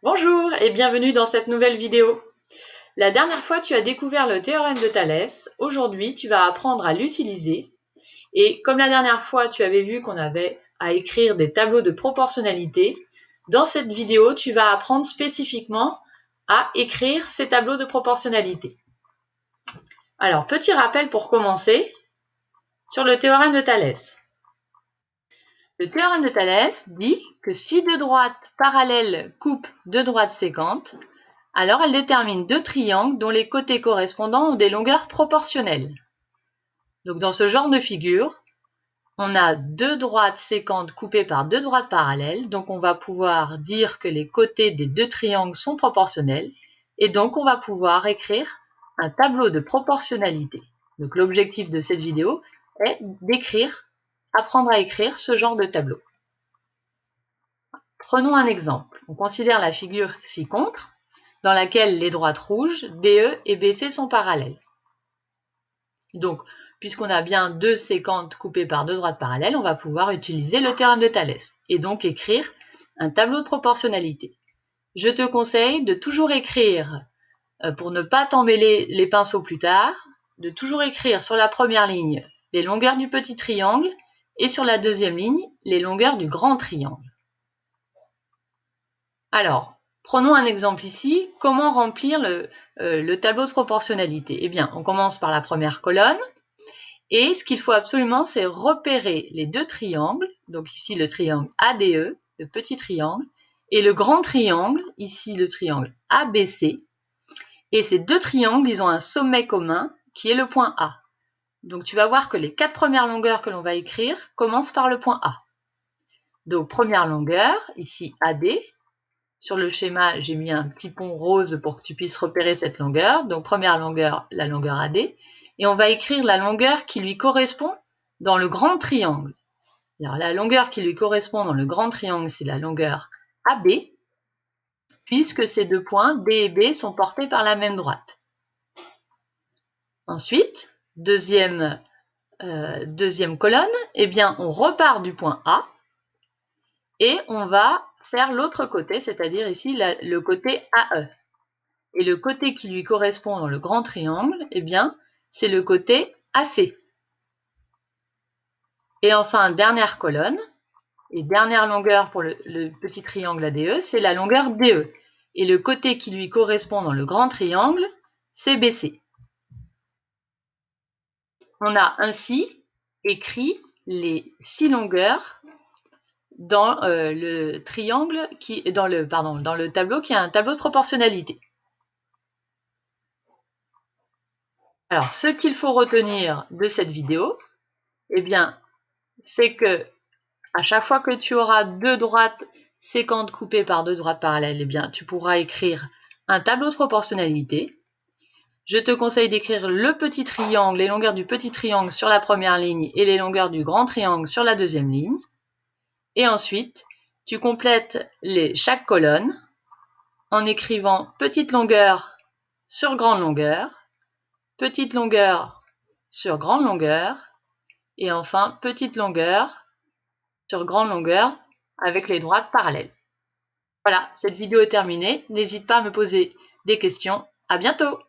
Bonjour et bienvenue dans cette nouvelle vidéo. La dernière fois, tu as découvert le théorème de Thalès. Aujourd'hui, tu vas apprendre à l'utiliser. Et comme la dernière fois, tu avais vu qu'on avait à écrire des tableaux de proportionnalité, dans cette vidéo, tu vas apprendre spécifiquement à écrire ces tableaux de proportionnalité. Alors, petit rappel pour commencer sur le théorème de Thalès. Le théorème de Thalès dit que si deux droites parallèles coupent deux droites sécantes, alors elle détermine deux triangles dont les côtés correspondants ont des longueurs proportionnelles. Donc dans ce genre de figure, on a deux droites sécantes coupées par deux droites parallèles, donc on va pouvoir dire que les côtés des deux triangles sont proportionnels, et donc on va pouvoir écrire un tableau de proportionnalité. Donc l'objectif de cette vidéo est apprendre à écrire ce genre de tableau. Prenons un exemple. On considère la figure ci-contre, dans laquelle les droites rouges, DE et BC sont parallèles. Donc, puisqu'on a bien deux sécantes coupées par deux droites parallèles, on va pouvoir utiliser le théorème de Thalès et donc écrire un tableau de proportionnalité. Je te conseille de toujours écrire, pour ne pas t'emmêler les pinceaux plus tard, de toujours écrire sur la première ligne les longueurs du petit triangle et sur la deuxième ligne les longueurs du grand triangle. Alors, prenons un exemple ici. Comment remplir le tableau de proportionnalité? Eh bien, on commence par la première colonne. Et ce qu'il faut absolument, c'est repérer les deux triangles. Donc ici, le triangle ADE, le petit triangle, et le grand triangle, ici le triangle ABC. Et ces deux triangles, ils ont un sommet commun qui est le point A. Donc tu vas voir que les quatre premières longueurs que l'on va écrire commencent par le point A. Donc première longueur, ici AD. Sur le schéma, j'ai mis un petit pont rose pour que tu puisses repérer cette longueur. Donc première longueur, la longueur AD. Et on va écrire la longueur qui lui correspond dans le grand triangle. Alors, la longueur qui lui correspond dans le grand triangle, c'est la longueur AB, puisque ces deux points, D et B, sont portés par la même droite. Ensuite, deuxième colonne, eh bien, on repart du point A et on va faire l'autre côté, c'est-à-dire ici le côté AE. Et le côté qui lui correspond dans le grand triangle, eh bien, c'est le côté AC. Et enfin, dernière colonne, et dernière longueur pour le petit triangle ADE, c'est la longueur DE. Et le côté qui lui correspond dans le grand triangle, c'est BC. On a ainsi écrit les 6 longueurs dans le tableau qui est un tableau de proportionnalité. Alors, ce qu'il faut retenir de cette vidéo, eh bien, c'est que à chaque fois que tu auras deux droites sécantes coupées par deux droites parallèles, eh bien, tu pourras écrire un tableau de proportionnalité. Je te conseille d'écrire le petit triangle, les longueurs du petit triangle sur la première ligne et les longueurs du grand triangle sur la deuxième ligne. Et ensuite, tu complètes chaque colonne en écrivant petite longueur sur grande longueur, petite longueur sur grande longueur, et enfin petite longueur sur grande longueur avec les droites parallèles. Voilà, cette vidéo est terminée. N'hésite pas à me poser des questions. À bientôt!